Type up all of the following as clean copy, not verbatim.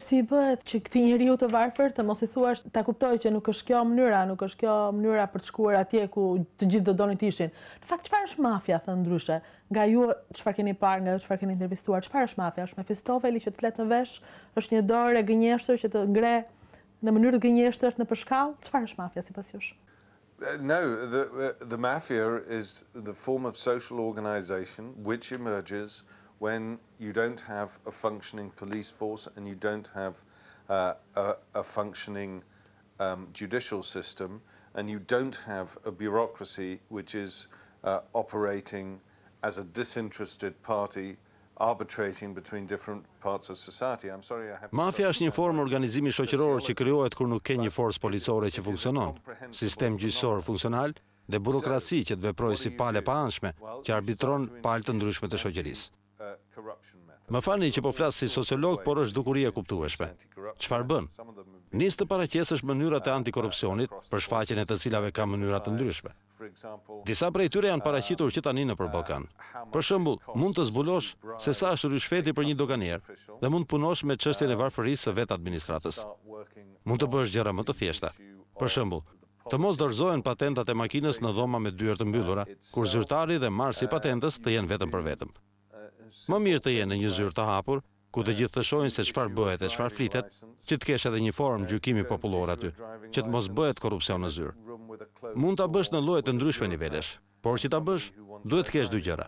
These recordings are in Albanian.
si bëhet që këtij njeriu të varfër të mos I thuash ta kuptoj që nuk është kjo mënyra, nuk është kjo mënyra për të shkuar atje ku të gjithë do donin të ishin. Në fakt çfarë është mafia thënë ndryshe? Nga ju çfarë keni parë, nga ju çfarë keni intervistuar, çfarë është mafia? Është Mefistofeli që të flet në vesh, është një dorë e gënjeshtër që të ngre në mënyrë të gënjeshtër në përshkallë? Çfarë është mafia sipas jush? No, the mafia is the form of social organization which emerges when you don't have a functioning police force and you don't have a functioning judicial system and you don't have a bureaucracy which is operating as a disinterested party arbitrating between different parts of society. I'm sorry, I have. Mafia është një formë organizimi shoqëror që krijohet kur nuk ke një forcë policore që funksionon, sistem gjyqësor funksional dhe burokraci që të veprojë si palë pa anshme, që arbitron palë të ndryshme të shoqërisë. Më falni që po flas si sociolog, por është dukuri e kuptueshme. Çfarë bën? Nis të paraqesësh mënyrat e antikorrupsionit, për shfaqjen e të cilave ka mënyra të ndryshme. Disa prej tyre janë paraqitur që tani nëpër Ballkan. Për shembull, mund të zbulosh se sa është ryshfeti për një doganier dhe mund të punosh me çështjen e varfërisë së vet administratës. Mund të bësh gjëra më të thjeshta. Për shembull, të mos dorëzohen patentat e makinës në dhoma me dyert të mbyllura, kur zyrtari dhe marrësi i patentës të jenë vetëm për vetëm. Më mirë të jenë në një zyrë të hapur, ku të gjithë të shohin se çfarë bëhet e çfarë flitet, që të kesh edhe një formë gjykimi popullor aty, që të mos bëhet korrupsion në zyrë. Mund ta bësh në lloje të ndryshme nivelesh, por që ta bësh, duhet të kesh dy gjëra.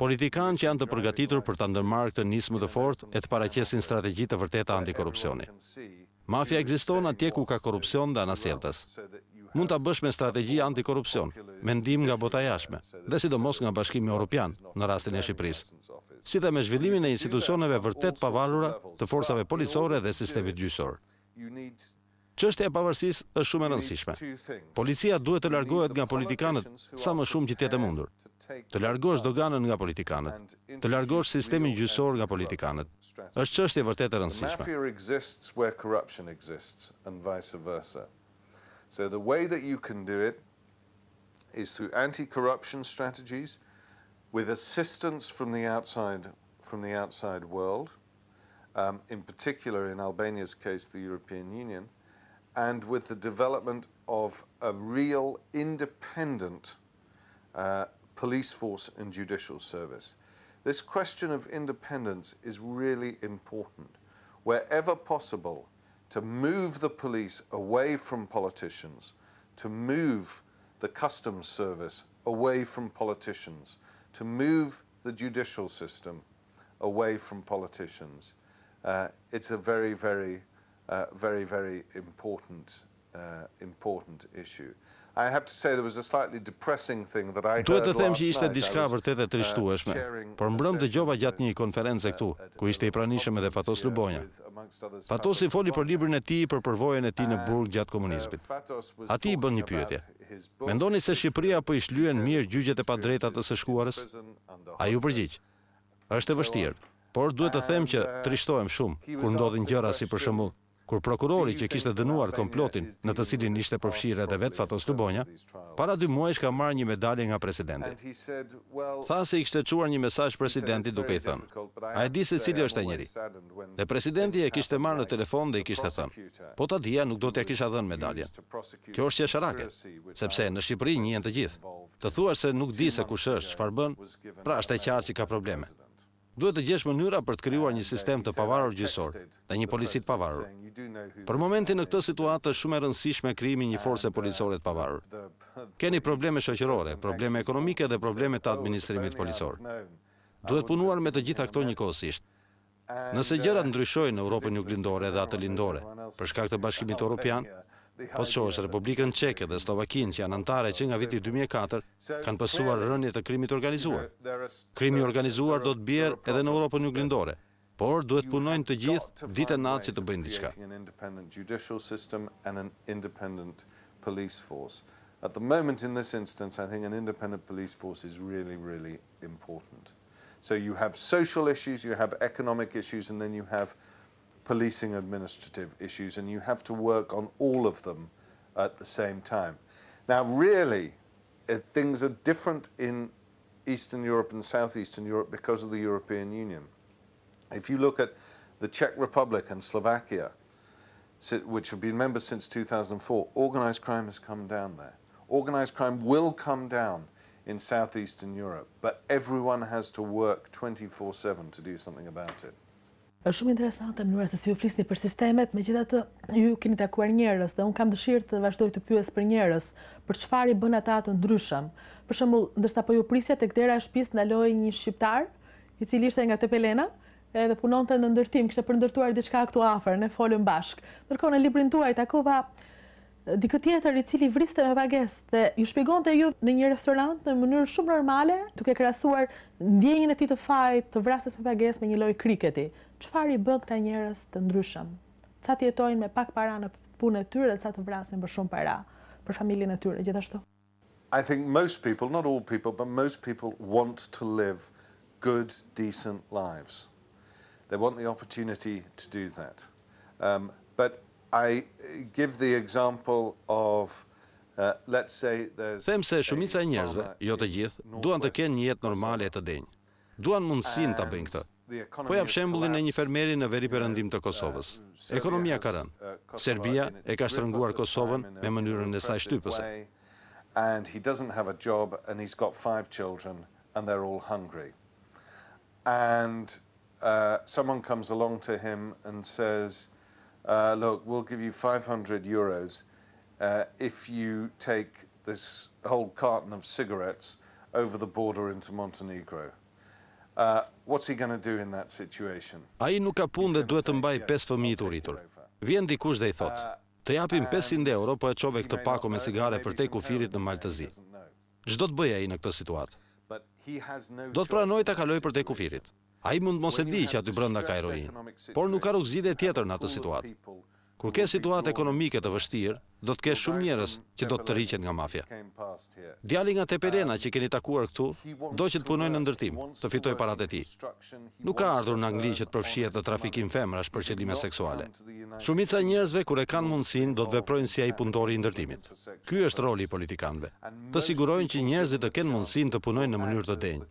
Politikanë që janë të përgatitur për ta ndërmarrë këtë nismë të fortë e të paraqesin strategji të vërteta antikorrupsioni. Mafia ekziston atje ku ka korrupsion dhe anasjelltas. Mund ta bësh me strategji antikorrupsion, me ndihmë nga bota jashtme, dhe sidomos nga Bashkimi Evropian në rastin e Shqipërisë, si dhe me zhvillimin e institucioneve vërtet pavarura të forcave policore dhe sistemit gjyqësor. Çështja e pavarësisë është shumë e rëndësishme. Policia duhet të largohet nga politikanët sa më shumë që të jetë e mundur. Të largosh doganën nga politikanët, të largosh sistemin gjyqësor nga politikanët. Është çështje vërtet e rëndësishme. So the way that you can do it is through anti-corruption strategies with assistance from the outside world, in particular in Albania's case the European Union, and with the development of a real independent police force and judicial service. This question of independence is really important. Wherever possible, to move the police away from politicians, to move the customs service away from politicians, to move the judicial system away from politicians. It's a very, very important issue. I have to say there was a slightly depressing thing that I heard Duhet të them last që ishte night. diçka vërtet e trishtueshme, por mbrëm dëgjova gjatë një konference këtu, ku ishte I pranishëm edhe Fatos Lubonja. Fatosi foli për librin e tij për përvojën e tij në burg gjatë komunizmit. Ati I bën një pyetje. Mendoni se Shqipëria po I shlyen mirë gjyqjet e padrejta të së shkuarës? Ai u përgjigj. Është e vështirë, por duhet të them që trishtohem shumë kur ndodhin gjëra si për shembull kur prokurori që kishte dënuar komplotin në të cilin ishte përfshirë edhe vet Fatos Lubonja, para 2 muajsh ka marrë një medalje nga presidenti. Tha se I kishte çuar një mesazh presidentit duke I thënë: "A e di se cili është ai njeri?" Dhe presidenti e kishte marrë në telefon dhe I kishte thënë: "Po ta dija, nuk do t'ja kisha dhënë medaljen." Kjo është qesharake, sepse në Shqipëri njihen të gjithë. Të thuash se nuk di se kush është, çfarë bën, pra është e qartë që ka probleme. Duhet të gjesh mënyra për të krijuar një sistem të pavarur gjyqësor dhe një polici të pavarur. Për momentin në këtë situatë është shumë e rëndësishme krijimi I një force policore të pavarur. Keni probleme shoqërore, probleme ekonomike dhe probleme të administrimit policor. Duhet punuar me të gjitha këto njëkohësisht. Nëse gjërat ndryshojnë në Europën juglindore dhe atë lindore, për shkak të Bashkimit Evropian, po të shohësh Republikën Çeke dhe Slovakinë që janë anëtare që nga viti 2004 kanë pësuar rënje të krimit organizuar. Krimi organizuar do të bjerë edhe në Europën juglindore, por duhet punojnë të gjithë ditë e natë që të bëjnë diçka. At the moment in this instance, I think an independent police force is really, really important. So you have social issues, you have economic issues, and then you have policing administrative issues, and you have to work on all of them at the same time. Now, really, things are different in Eastern Europe and Southeastern Europe because of the European Union. If you look at The Czech Republic and Slovakia, which have been members since 2004, organised crime has come down there. Organised crime will come down in southeastern Europe, but everyone has to work 24/7 to do something about it. Është shumë interesante mënyra se si ju flisni për sistemet, megjithatë ju keni takuar njerëz dhe unë kam dëshirë të vazhdoj të pyes për njerëz, për çfarë i bën ata të ndryshëm. Për shembull, ndërsa po ju prisja tek dera e shtëpisë ndaloi një shqiptar, i cili ishte nga Tepelena, edhe punonte në ndërtim, kishte përndërtuar diçka këtu afër, ne folëm bashk. Ndërkohë në librin tuaj takova dikë tjetër i cili vriste me pagesë dhe ju shpjegonte ju në një restorant në mënyrë shumë normale, duke krahasuar ndjenjën e tij të fajit, të vrasjes me pagesë me një lloj kriketi. Çfarë i bën këta njerëz të ndryshëm? Ca të jetojnë me pak para në punën e tyre dhe ca të vrasin për shumë para për familjen e tyre gjithashtu? I think most people, not all people, but most people want to live good, decent lives. They want the opportunity to do that. But I give the example of, let's say there's... Them se shumica e njerëzve, jo të gjithë, duan të kenë një jetë normale e të denjë. Duan mundësinë ta bëjnë këtë. Po jap shembullin e një fermeri në veri perëndim të Kosovës. Ekonomia ka rënë. Serbia e ka shtrënguar Kosovën me mënyrën e saj shtypëse. And he doesn't have a job and he's got 5 children and they're all hungry. And someone comes along to him and says, look, we'll give you 500 euros if you take this whole carton of cigarettes over the border into Montenegro. What's he going to do in that situation? Ai nuk ka punë dhe duhet të mbaj 5 fëmijë të rritur. Vjen dikush dhe i thot, të japim 500 euro, po e çove këtë pako me cigare për te kufirit në Maltëzi. Ç'do të bëjë ai në këtë situatë? Do të pranoj ta kaloj për te kufirit. Ai mund mos e di që aty brenda ka heroinë, por nuk ka rrugëzidhje tjetër në atë situatë. Kur ke situatë ekonomike të vështirë, do të kesh shumë njerëz që do të tërhiqen nga mafia. Djali nga Tepelena që keni takuar këtu, do që të punojë në ndërtim, të fitoj paratë e tij. Nuk ka ardhur në Angli që të përfshihet në trafikim femrash për qëllime seksuale. Shumica e njerëzve kur e kanë mundësinë do të veprojnë si ai punëtori i ndërtimit. Ky është roli i politikanëve. Të sigurojnë që njerëzit të kenë mundësinë të punojnë në mënyrë të denjë.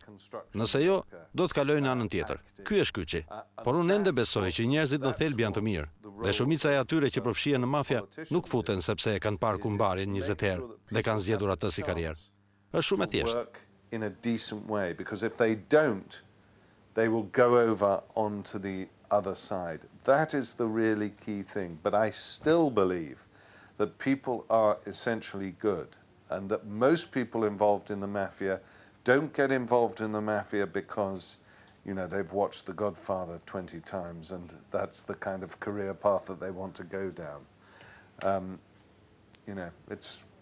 Nëse jo, do të kalojnë në anën tjetër. Ky është kyçi. Por unë ende besoj që njerëzit në thelb janë të mirë. Dhe shumica e atyre që përfshihen në mafia nuk futen sepse e kanë parë kumbarin 20 herë dhe kanë zgjedhur atë si karrierë. Është shumë e thjeshtë. In a decent way, because if they don't, they will go over onto the other side. That is the really key thing. But I still believe that people are essentially good and that most people involved in the mafia don't get involved in the mafia because they've watched The Godfather 20 times and that's the kind of career path that they want to go down.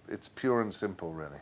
It's pure and simple, really.